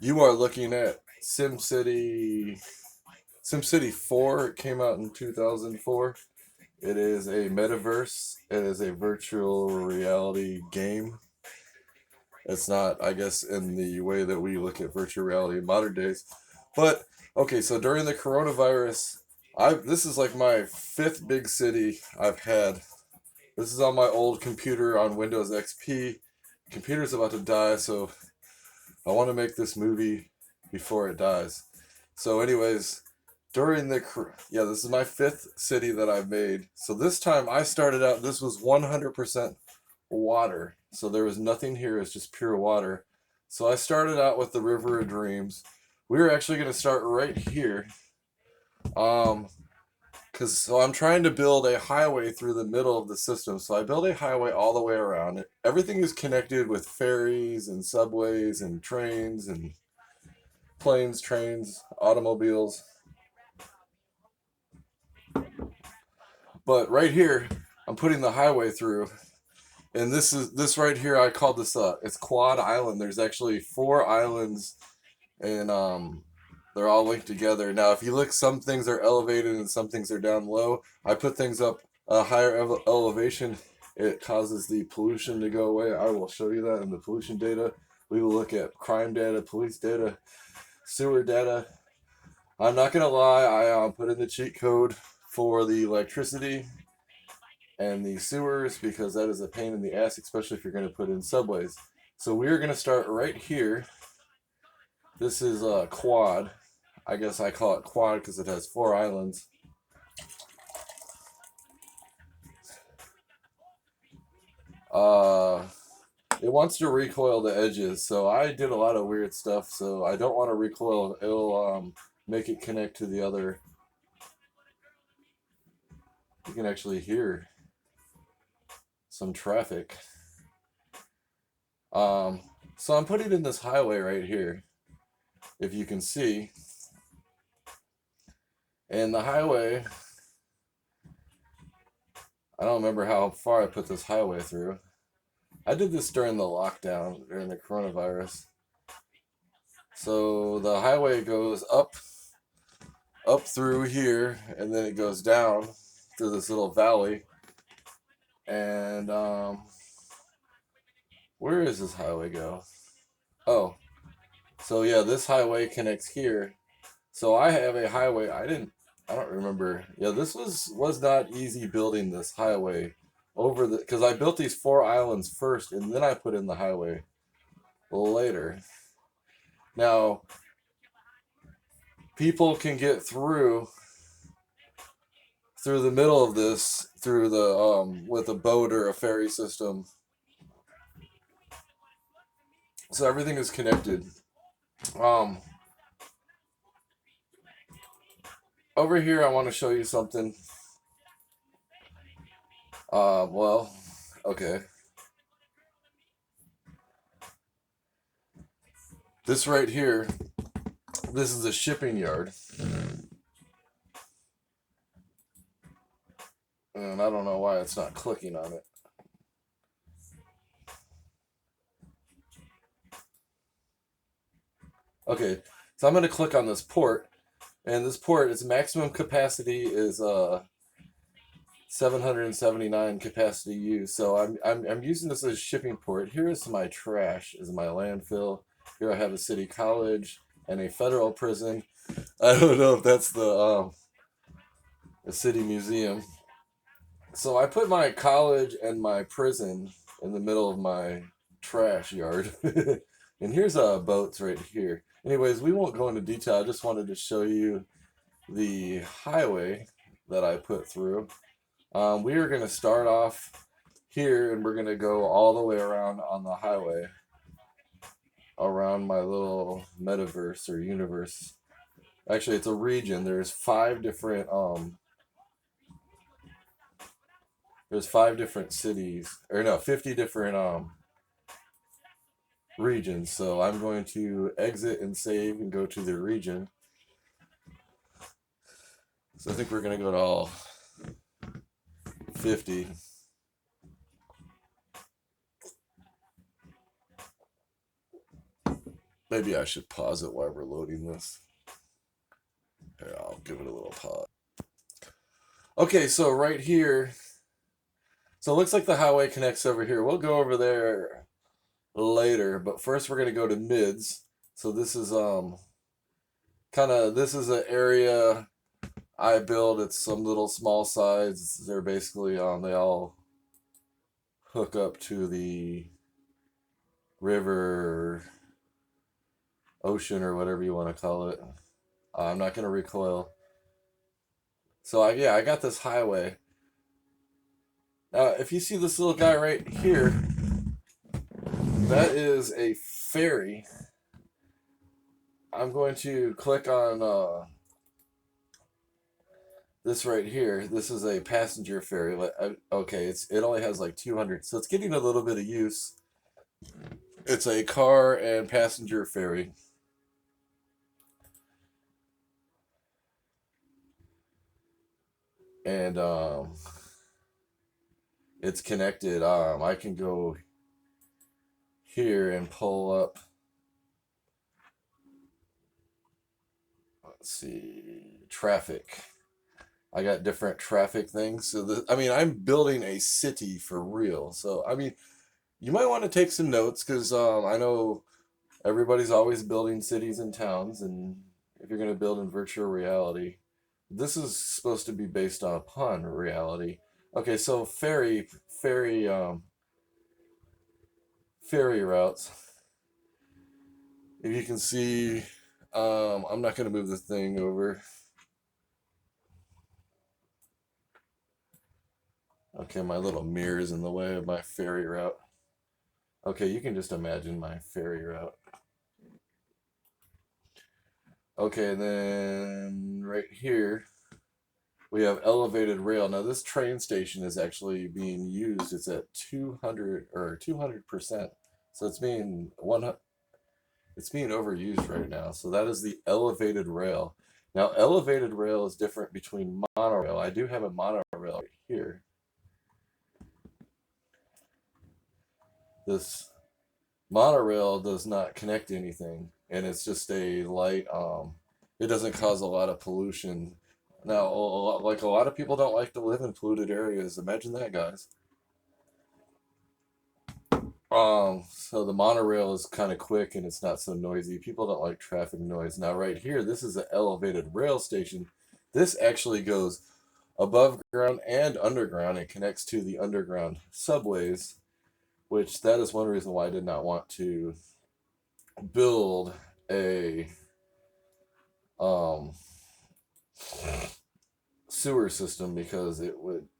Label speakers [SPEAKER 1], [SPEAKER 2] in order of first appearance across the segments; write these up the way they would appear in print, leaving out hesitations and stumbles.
[SPEAKER 1] You are looking at SimCity 4. It came out in 2004. It is a metaverse. It is a virtual reality game. It's not, I guess, in the way that we look at virtual reality in modern days. But okay, so during the coronavirus, I this is like my fifth big city I've had. This is on my old computer on Windows XP. Computer's about to die, so I want to make this movie before it dies. So, anyways, yeah, this is my fifth city that I've made. So this time I started out. This was 100% water. So there was nothing here. It's just pure water. So I started out with the River of Dreams. We were actually going to start right here. Um, so I'm trying to build a highway through the middle of the system. So I built a highway all the way around it. Everything is connected with ferries and subways and trains and planes, trains, automobiles. But right here, I'm putting the highway through, and this right here. I call this it's Quad Island. There's actually four islands, and they're all linked together. Now, if you look, some things are elevated and some things are down low. I put things up a higher elevation. It causes the pollution to go away. I will show you that in the pollution data. We will look at crime data, police data, sewer data. I'm not gonna lie. I put in the cheat code for the electricity and the sewers because that is a pain in the ass, especially if you're going to put in subways. So we're going to start right here. This is a quad. I guess I call it quad because it has four islands. Uh, it wants to recoil the edges, so I did a lot of weird stuff. So I don't want to recoil. It'll make it connect to the other. You can actually hear some traffic. So I'm putting in this highway right here, if you can see. And the highway, I don't remember how far I put this highway through. I did this during the lockdown, during the coronavirus. So the highway goes up through here, and then it goes down through this little valley. And where does this highway go? Oh, so yeah, this highway connects here. So I have a highway. I don't remember. Yeah, this was not easy building this highway over the because I built these four islands first, and then I put in the highway later. Now, people can get through the middle of this through the with a boat or a ferry system. So everything is connected. Um, Over here, I want to show you something. Well, okay. This right here, this is a shipping yard, and I don't know why it's not clicking on it. Okay, so I'm going to click on this port, and this port, its maximum capacity is 779 capacity use. So I'm using this as a shipping port. Here is my trash, is my landfill. Here I have a city college and a federal prison. I don't know if that's the city museum. So I put my college and my prison in the middle of my trash yard. And here's boats right here. Anyways, we won't go into detail. I just wanted to show you the highway that I put through. We are going to start off here and we're going to go all the way around on the highway around my little metaverse or universe. Actually, it's a region. There's five different cities, or no, 50 different regions. So I'm going to exit and save and go to the region. So I think we're going to go to all 50. Maybe I should pause it while we're loading this. Here, I'll give it a little pause. Okay, so right here, so it looks like the highway connects over here. We'll go over there later, but first we're gonna go to mids. So this is this is an area I build. It's some little small sides. They're basically they all hook up to the river, ocean, or whatever you want to call it. I'm not gonna recoil. So I got this highway. Now, if you see this little guy right here, that is a ferry. I'm going to click on this right here. This is a passenger ferry. Okay, it only has like 200, so it's getting a little bit of use. It's a car and passenger ferry. And it's connected. I can go here and pull up. Let's see, traffic. I got different traffic things. So I'm building a city for real. So you might want to take some notes because I know everybody's always building cities and towns, and if you're going to build in virtual reality, this is supposed to be based upon reality. Okay, so ferry routes. If you can see, I'm not going to move the thing over. Okay, my little mirror is in the way of my ferry route. Okay, you can just imagine my ferry route. Okay, then right here we have elevated rail. Now this train station is actually being used. It's at 200 or 200%. So it's being overused right now. So that is the elevated rail. Now elevated rail is different between monorail. I do have a monorail right here. This monorail does not connect to anything, and it's just a light. It doesn't cause a lot of pollution. Now, like a lot of people don't like to live in polluted areas. Imagine that, guys. So the monorail is kind of quick and it's not so noisy. People don't like traffic noise. Now, right here, this is an elevated rail station. This actually goes above ground and underground. It connects to the underground subways, which that is one reason why I did not want to build a sewer system, because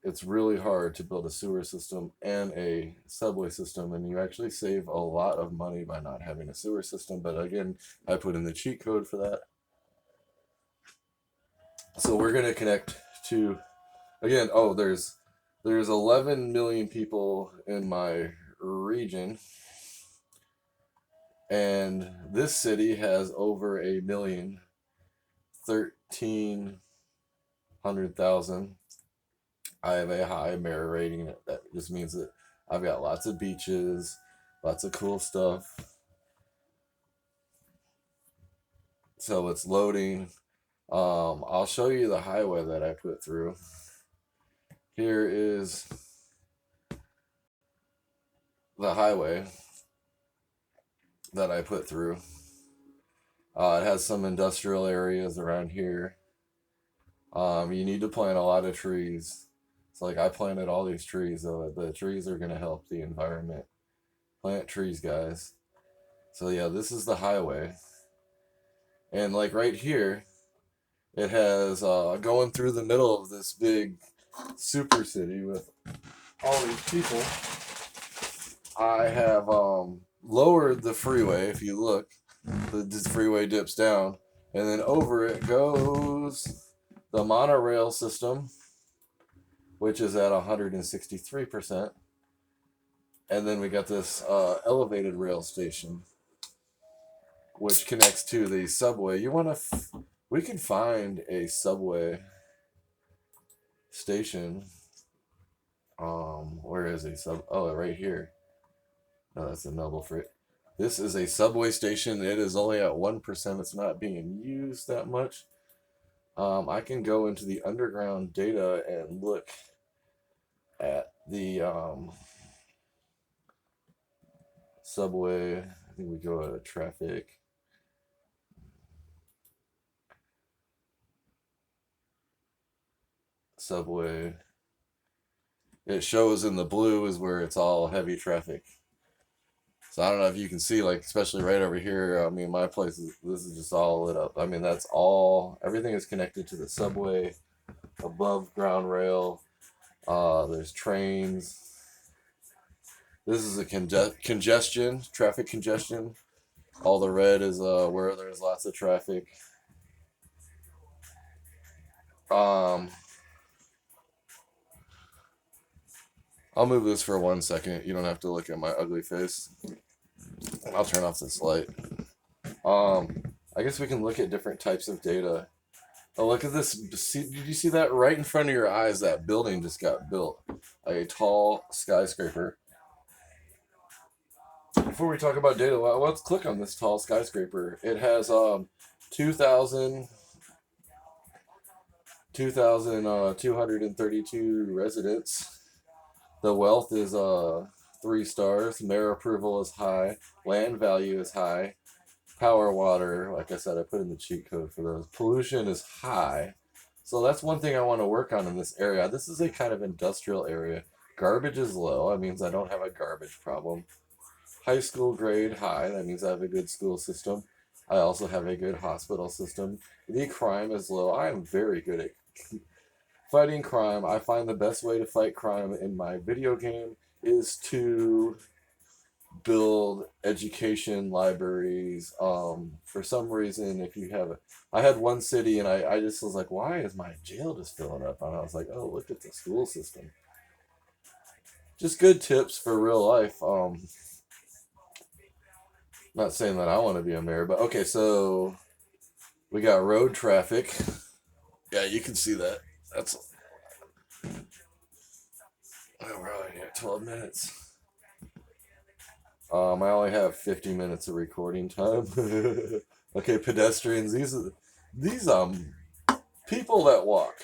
[SPEAKER 1] it's really hard to build a sewer system and a subway system, and you actually save a lot of money by not having a sewer system. But again, I put in the cheat code for that. So we're going to connect to, again, there's 11 million people in my region, and this city has over 1 million, 1,300,000. I have a high merit rating. That just means that I've got lots of beaches, lots of cool stuff. So it's loading. I'll show you the highway that I put through. Here is the highway that I put through. It has some industrial areas around here. You need to plant a lot of trees. It's like I planted all these trees, so the trees are going to help the environment. Plant trees, guys. So yeah, this is the highway. And like right here, it has going through the middle of this big super city with all these people. I have lowered the freeway. If you look, the freeway dips down, and then over it goes the monorail system, which is at 163%. And then we got this elevated rail station, which connects to the subway. We can find a subway station. Where is a sub? Oh, right here. No, that's a Noble Freight. This is a subway station. It is only at 1%. It's not being used that much. I can go into the underground data and look at the subway. I think we go to traffic. Subway. It shows in the blue is where it's all heavy traffic. So I don't know if you can see, like, especially right over here. I mean, my place is, this is just all lit up. I mean, that's all, everything is connected to the subway, above ground rail. There's trains. This is a congestion, traffic congestion. All the red is where there's lots of traffic. Um, I'll move this for 1 second. You don't have to look at my ugly face. I'll turn off this light. I guess we can look at different types of data. Oh, look at this. Did you see that right in front of your eyes? That building just got built. A tall skyscraper. Before we talk about data, let's click on this tall skyscraper. It has 2,000 2,232 residents. The wealth is 3 stars. Mayor approval is high. Land value is high. Power, water, like I said, I put in the cheat code for those. Pollution is high. So that's one thing I want to work on in this area. This is a kind of industrial area. Garbage is low. That means I don't have a garbage problem. High school grade high. That means I have a good school system. I also have a good hospital system. The crime is low. I am very good at fighting crime. I find the best way to fight crime in my video game is to build education libraries. For some reason, if you have I had one city and I just was like, why is my jail just filling up? And I was like, oh, look at the school system. Just good tips for real life. Not saying that I want to be a mayor, but okay, so we got road traffic. Yeah, you can see that. That's, oh, we're only at 12 minutes. I only have 50 minutes of recording time. Okay, pedestrians. These people that walk,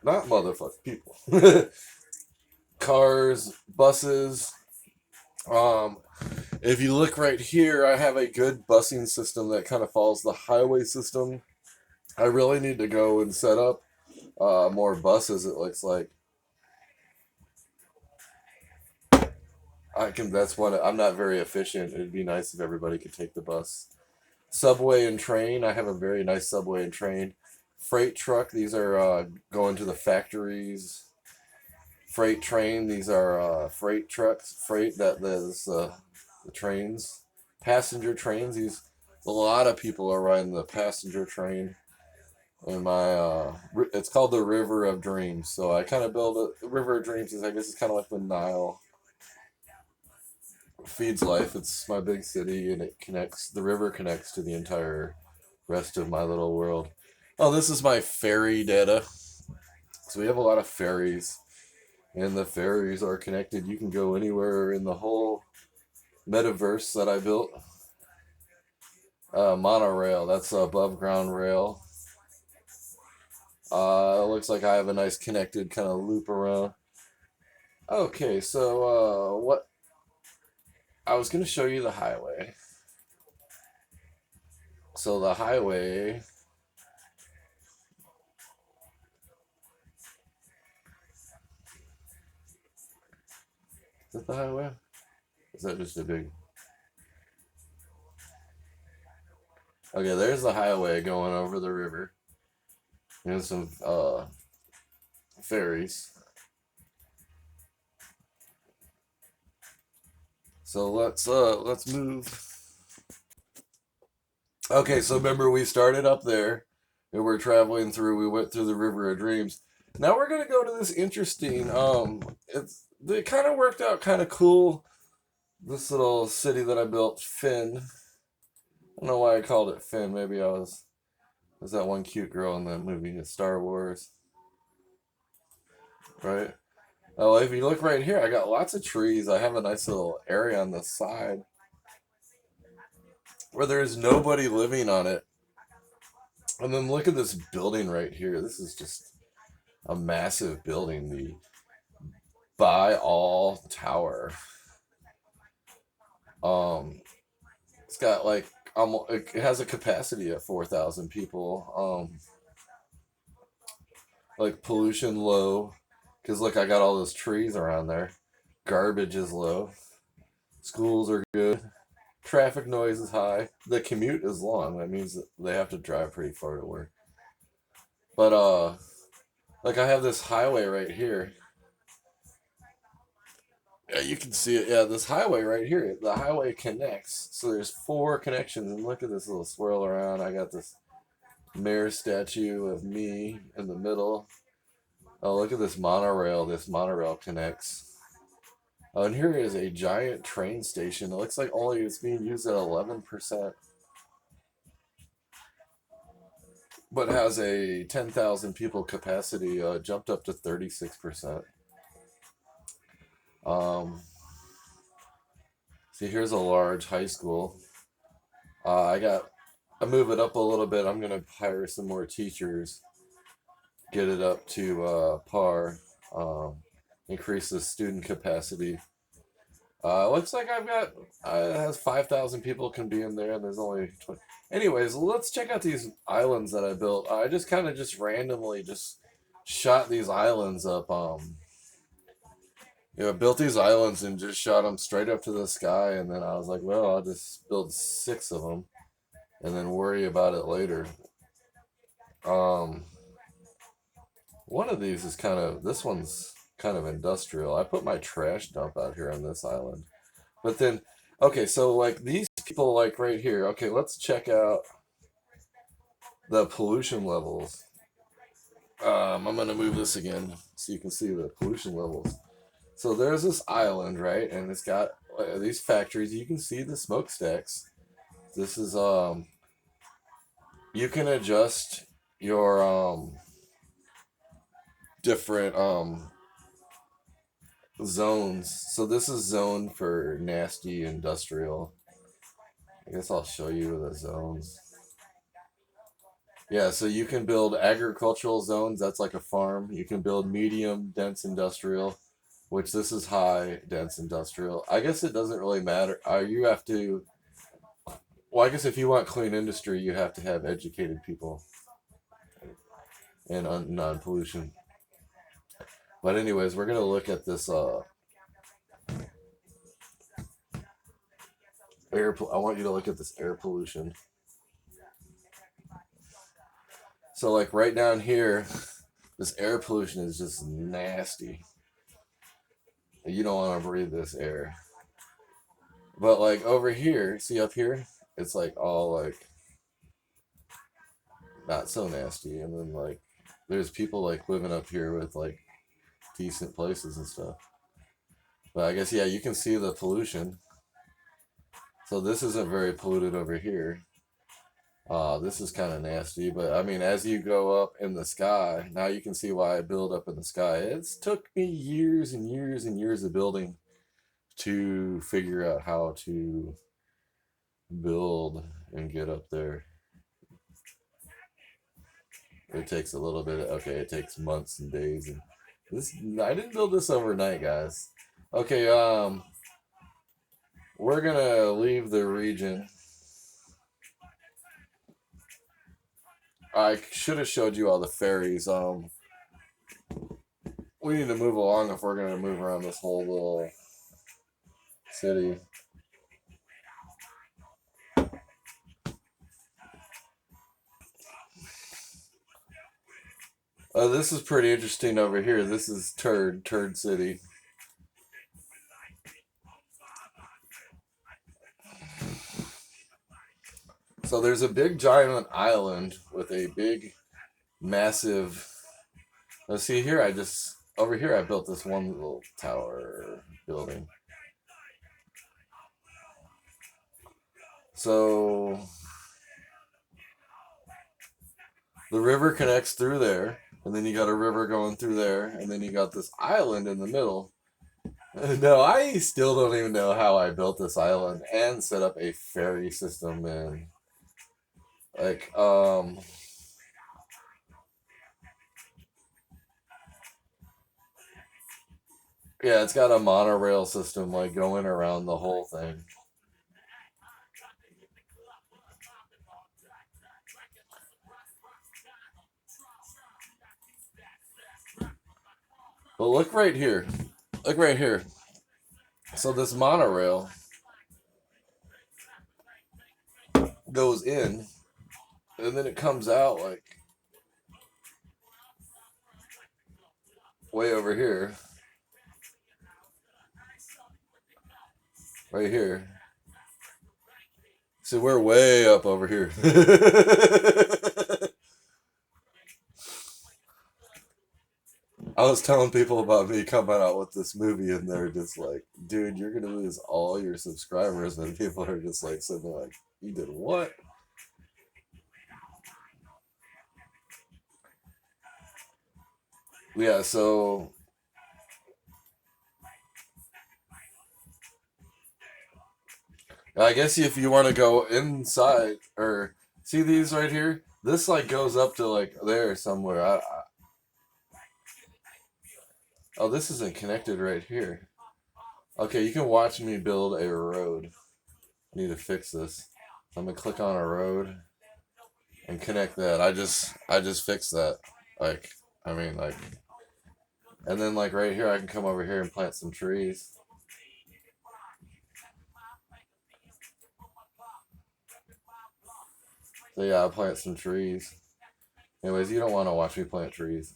[SPEAKER 1] not motherfuckers, people. Cars, buses. Um, if you look right here, I have a good busing system that kind of follows the highway system. I really need to go and set up more buses. It looks like I can. That's what I'm not very efficient. It'd be nice if everybody could take the bus. Subway and train. I have a very nice subway and train. Freight truck. These are going to the factories. Freight train. These are freight trucks. Freight that is the trains. Passenger trains. These a lot of people are riding the passenger train. And my it's called the River of Dreams. So I kind of build a the River of Dreams is I guess it's kind of like the Nile feeds life. It's my big city and it connects the river connects to the entire rest of my little world. Oh, this is my ferry data. So we have a lot of ferries and the ferries are connected. You can go anywhere in the whole metaverse that I built. Monorail, that's above ground rail. It looks like I have a nice connected kind of loop around. Okay, so what I was going to show you the highway. So the highway is that the highway? Is that just a big? Okay, there's the highway going over the river. And some ferries. So let's move. Okay, so remember we started up there and we're traveling through we went through the River of Dreams. Now we're gonna go to this interesting it kind of worked out kind of cool. This little city that I built, Finn. I don't know why I called it Finn. Maybe I was that one cute girl in the movie Star Wars. Right? Oh, if you look right here, I got lots of trees. I have a nice little area on the side where there's nobody living on it. And then look at this building right here. This is just a massive building, the Buy All Tower. Um, it's got like it has a capacity of 4,000 people. Like pollution low, because look, I got all those trees around there. Garbage is low. Schools are good. Traffic noise is high. The commute is long. That means that they have to drive pretty far to work. But like I have this highway right here. Yeah, you can see it. Yeah, this highway right here. The highway connects. So there's 4 connections. And look at this little swirl around. I got this mayor statue of me in the middle. Oh, look at this monorail. This monorail connects. Oh, and here is a giant train station. It looks like only it's being used at 11%. But has a 10,000 people capacity, jumped up to 36%. See, here's a large high school. I move it up a little bit. I'm gonna hire some more teachers, get it up to par, increase the student capacity. Looks like I've got it has 5,000 people can be in there, and there's only 20. Anyways, let's check out these islands that I built. I just kind of just randomly just shot these islands up. Built these islands and just shot them straight up to the sky, and then I was like, well, I'll just build 6 of them, and then worry about it later. Um, One of these is this one's kind of industrial. I put my trash dump out here on this island. But then, okay, so like these people, like right here, okay, let's check out the pollution levels. I'm going to move this again so you can see the pollution levels. So there's this island, right? And it's got these factories. You can see the smokestacks. This is, you can adjust your, different, zones. So this is zoned for nasty industrial. I guess I'll show you the zones. Yeah, so you can build agricultural zones. That's like a farm. You can build medium dense industrial, which this is high dense industrial. I guess it doesn't really matter. You have to. Well, I guess if you want clean industry, you have to have educated people and non-pollution. But anyways, we're gonna look at this air. I want you to look at this air pollution. So like right down here, this air pollution is just nasty. You don't want to breathe this air. But like over here, see up here, it's like all like not so nasty. And then like there's people like living up here with like decent places and stuff. But I guess yeah, you can see the pollution. So this isn't very polluted over here. This is kind of nasty, but I mean, as you go up in the sky, now you can see why I build up in the sky. It's took me years and years and years of building to figure out how to build and get up there. It takes a little bit. Okay, it takes months and days. And this I didn't build this overnight, guys. Okay, we're gonna leave the region. I should have showed you all the ferries. We need to move along if we're gonna move around this whole little city. This is pretty interesting over here. This is Turd City. So there's a big giant island with a big, massive. Let's see here. Over here I built this one little tower building. So the river connects through there. and then you got a river going through there, and then you got this island in the middle. No, I still don't even know how I built this island and set up a ferry system, man. Like, yeah, it's got a monorail system like going around the whole thing. But look right here. Look right here. So this monorail goes in, and then it comes out like way over here. Right here. See, we're way up over here. I was telling people about me coming out with this movie, and they're just like, dude, you're going to lose all your subscribers. And people are just like sitting there like, you did what? Yeah, so I guess if you want to go inside, or see these right here, this like goes up to like there somewhere. Oh, this isn't connected right here. Okay, you can watch me build a road. I need to fix this. I'm gonna click on a road and connect that. I just fixed that. Like, I mean, like, and then like right here, I can come over here and plant some trees. So yeah, I'll plant some trees. Anyways, you don't want to watch me plant trees.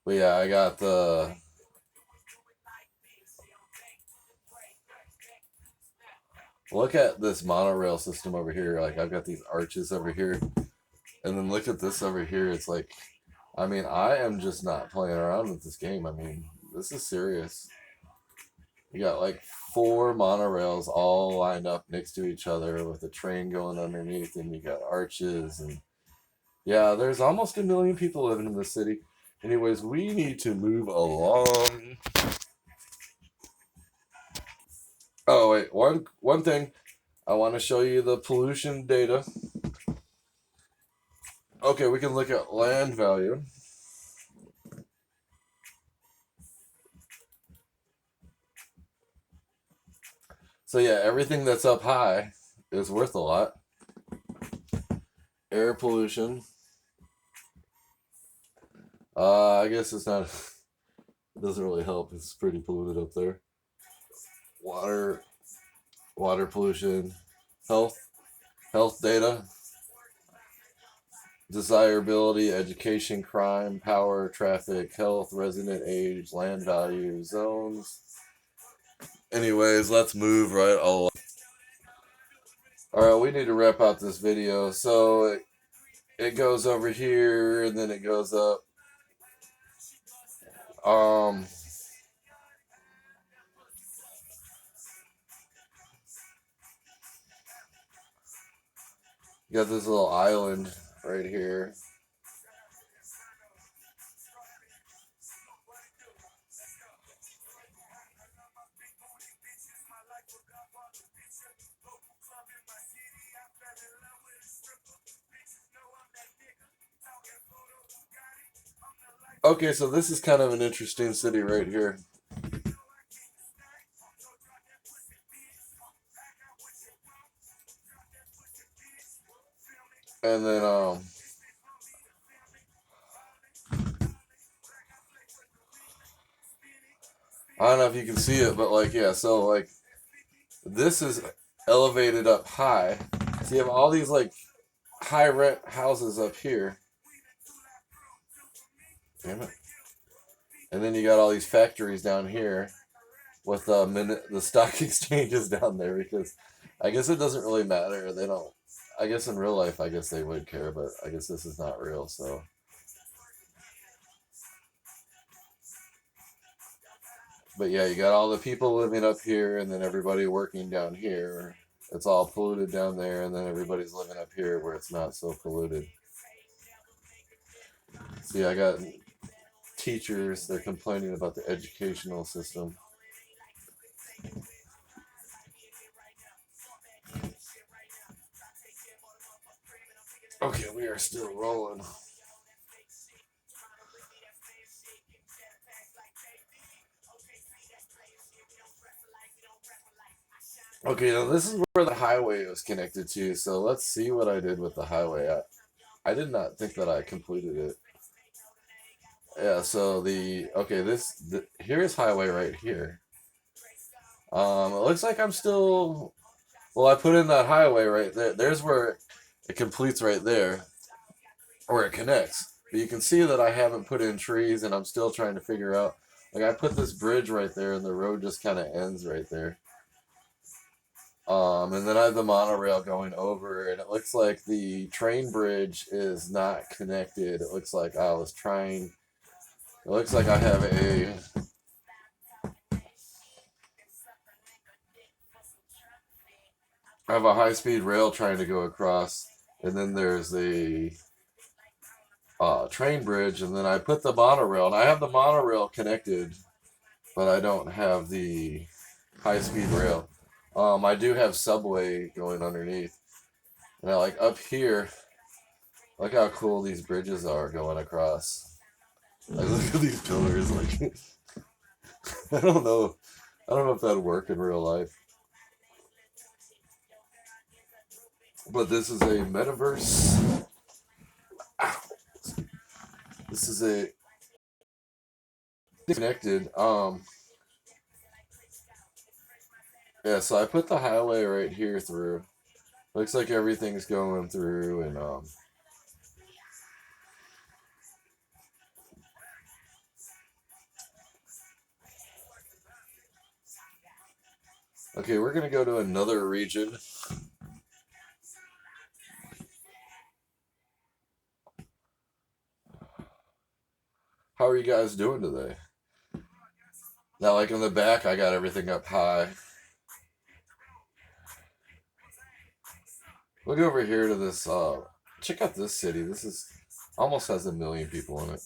[SPEAKER 1] But yeah, I got the. Look at this monorail system over here. Like, I've got these arches over here. And then look at this over here. It's like, I mean, I am just not playing around with this game. I mean, this is serious. You got like 4 monorails all lined up next to each other with a train going underneath, and you got arches. And yeah, there's almost 1 million people living in the city. Anyways, we need to move along. Oh wait, one thing. I want to show you the pollution data. Okay, we can look at land value. So yeah, everything that's up high is worth a lot. Air pollution. I guess it's not. It doesn't really help. It's pretty polluted up there. Water pollution, health data, desirability, education, crime, power, traffic, health, resident age, land value, zones. Anyways, let's move right along. Alright, we need to wrap out this video. So it goes over here, and then it goes up. You got this little island right here. Okay, so this is kind of an interesting city right here. And then, I don't know if you can see it, but like, yeah, so like, this is elevated up high. So you have all these like high rent houses up here. Damn it. And then you got all these factories down here with the stock exchanges down there, because I guess it doesn't really matter. They don't. I guess in real life, I guess they would care, but I guess this is not real, so. But yeah, you got all the people living up here, and then everybody working down here. It's all polluted down there, and then everybody's living up here where it's not so polluted. See, I got teachers, they're complaining about the educational system. Okay, we are still rolling. Okay, now this is where the highway was connected to, so let's see what I did with the highway. I did not think that I completed it. Yeah, so here's highway right here. It looks like I'm still, well, I put in that highway right there. There's where it completes right there, where it connects. But you can see that I haven't put in trees, and I'm still trying to figure out. Like I put this bridge right there, and the road just kind of ends right there. And then I have the monorail going over, and it looks like the train bridge is not connected. It looks like I was trying. It looks like I have a high speed rail trying to go across, and then there's the train bridge, and then I put the monorail, and I have the monorail connected, but I don't have the high speed rail. I do have subway going underneath, and I like up here. Look how cool these bridges are going across. Like look at these pillars. Like I don't know, I don't know if that'd work in real life. But this is a metaverse. Ow. This is a connected. Yeah. So I put the highway right here through. Looks like everything's going through, and okay, we're gonna go to another region. How are you guys doing today? Now, like in the back, I got everything up high. Look over here to this. Check out this city. This is almost has 1 million people in it.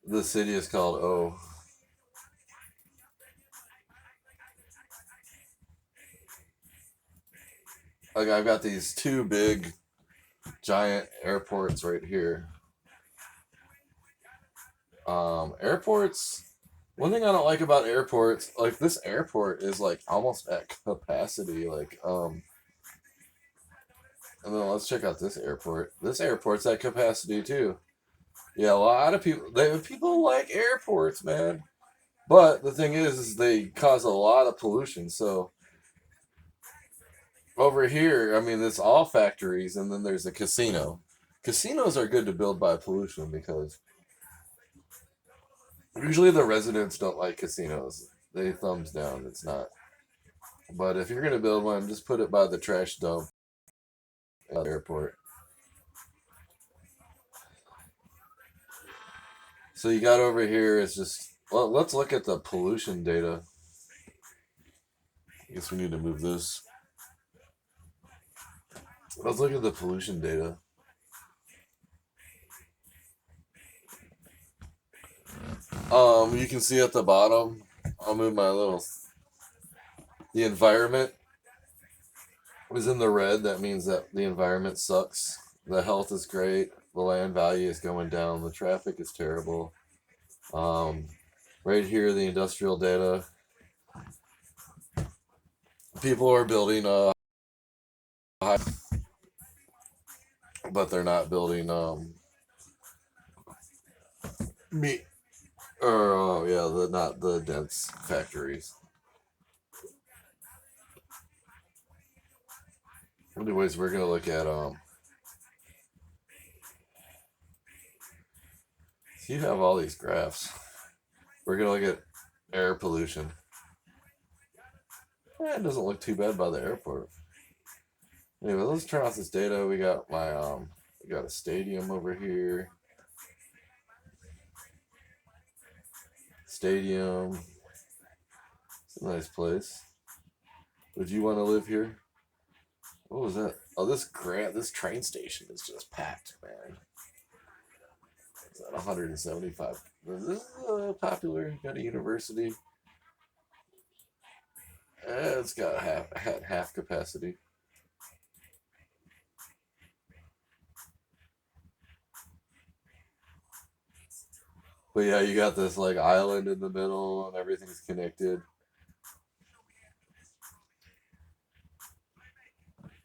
[SPEAKER 1] The city is called O. Like I've got these two big, giant airports right here. Airports. One thing I don't like about airports, like this airport is like almost at capacity. And then let's check out this airport. This airport's at capacity too. Yeah, a lot of people like airports, man. But the thing is they cause a lot of pollution. So over here, I mean, it's all factories, and then there's a casino. Casinos are good to build by pollution because usually the residents don't like casinos. They thumbs down. It's not. But if you're gonna build one, just put it by the trash dump at the airport. So you got over here is just well, let's look at the pollution data. I guess we need to move this. Let's look at the pollution data. You can see at the bottom. I'll move my little. The environment is in the red. That means that the environment sucks. The health is great. The land value is going down. The traffic is terrible. Um, right here, the industrial data. People are building but they're not building meat or yeah, the not the dense factories. Anyways, we're gonna look at you have all these graphs. We're gonna look at air pollution. It doesn't look too bad by the airport. Anyway, let's turn off this data. We got a stadium over here. Stadium. It's a nice place. Would you want to live here? What was that? Oh, this train station is just packed, man. It's at 175. This is popular. Got a university. It's got half capacity. But yeah, you got this like island in the middle, and everything's connected.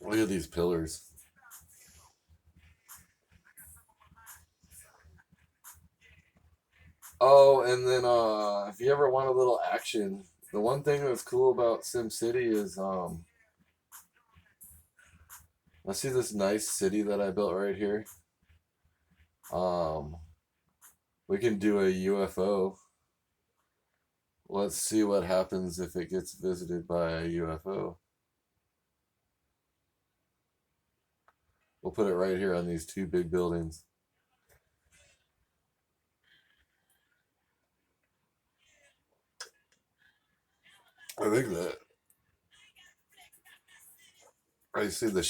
[SPEAKER 1] Look at these pillars. Oh, and then if you ever want a little action, the one thing that's cool about SimCity is I see this nice city that I built right here. Um, we can do a UFO. Let's see what happens if it gets visited by a UFO. We'll put it right here on these two big buildings. I think that I see the